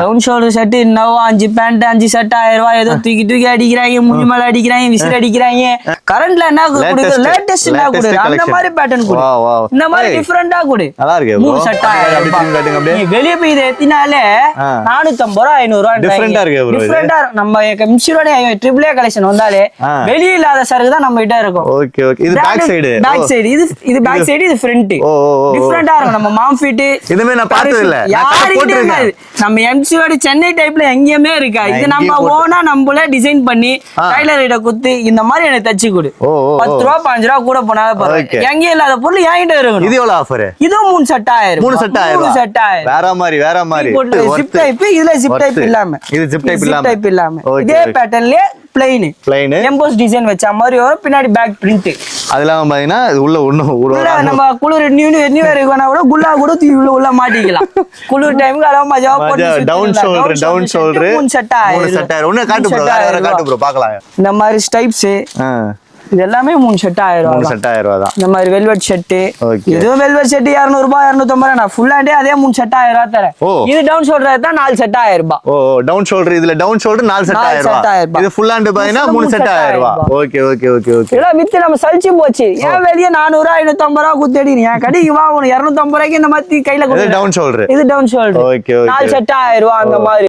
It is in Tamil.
டவுன் ஷோல்டர் ஷர்ட் இன்னும் 5 பேண்ட் 5 ஷர்ட் 1000 ரூபாய் ஏதோ தூக்கி தூக்கி அடிக்கிறாங்க, முஞ்சி மேல அடிக்கிறாங்க, விசில் அடிக்கிறாங்க. கரண்ட்ல என்ன கொடுக்குது, லேட்டஸ்ட் என்ன கொடுக்குது, அந்த மாதிரி பேட்டர்ன் கொடு, இந்த மாதிரி டிஃபரெண்டா கொடு. நல்லா இருக்கு. 3 ஷர்ட் 1000 ரூபாய். நீ வெளிய போய் இதை எத்தினாலே 450 ரூபா 500 ரூபாய் டிஃபரெண்டா இருக்கு ப்ரோ. டிஃபரெண்டா நம்ம எம்சியோட ட்ரிபிள் ஏ கலெக்ஷன் வந்தாலே வெளிய இல்லாத சரக்கு தான் நம்ம கிட்ட இருக்கும். Okay okay. இது பேக் சைடு, பேக் சைடு. இது பேக் சைடு, இது ஃப்ரண்ட். டிஃபரெண்டா இருக்கும். நம்ம மாம் ஃபிட் இதுமே நான் பார்த்தது இல்ல, நான் போட்டுருக்கேன். நம்ம எம்சியோட சென்னை டைப்ல எங்கேயுமே இருக்கா. இது நம்ம ஓனா நம்மளே டிசைன் பண்ணி டைலர் கிட்ட குத்து இந்த மாதிரி எனக்கு தச்சு கொடு. 10 ரூபா 5 ரூபா கூட போனாலும் பரவாயில்லை. எங்கேயும் இல்லாத பொருள் என்கிட்ட இருக்கணும். இது எவ்வளவு ஆஃபர்? இதுவும் 3 ஷர்ட் 1000. 3 ஷர்ட் 1000. வேற மாதிரி வேற மாதிரி. ஜிப் டைப், இதுல ஜிப் டைப் இல்லாம, இது ஜிப் டைப் இல்லாம இதே பேட்டர்ன்லயே பிளைன் எம்போஸ் டிசைன் வச்ச மாதிரி வரும். பின்னாடி பேக் பிரிண்ட். அதெல்லாம் பாத்தீங்கன்னா உள்ள நம்ம குளிர் நியூ இயர் வேணா கூட குல்லா கூட உள்ள மாட்டிக்கலாம். குளிர் டைமுக்கு அளவு மஜாவா போட்டு டவுன் ஷோல்டர் 3 ஷர்ட் 1000. ஒண்ணு காட்டு ப்ரோ, வேற காட்டு ப்ரோ பார்க்கலாம். இந்த மாதிரி ஸ்டைப்ஸ் இது எல்லாமே 3 ஷர்ட் 1000 ரூபாய். 3 ஷர்ட் 1000 ரூபாய் தான். இந்த மாதிரி வெல்வெட் ஷர்ட், இது வெல்வெட் ஷர்ட் 200 ரூபாய் 250 ரூபாய். நான் ஃபுல் ஹேண்டே அதே 3 ஷர்ட் 1000 ரூபாய் தரேன். இது டவுன் ஷோல்டர் தான் 4 ஷர்ட் 1000 ரூபாய். டவுன் ஷோல்டர், இதுல டவுன் ஷோல்டர் 4 ஷர்ட் 1000 ரூபாய். இது ஃபுல் ஹேண்ட் பாத்தீங்கன்னா 3 ஷர்ட் 1000 ரூபாய். Okay okay okay okay. இதெல்லாம் வித்து நம்ம சலிச்சு போச்சு. ஏன் வெளிய 400 550 ரூபாய் குத்தடி நீ கடைக்கு வா, உனக்கு 250 ரூபாய்க்கு இந்த மாதிரி கையில கொடுத்து. டவுன் ஷோல்டர், இது down shoulder. Okay okay. 4 shirt 1000 ரூபாய் அந்த மாதிரி.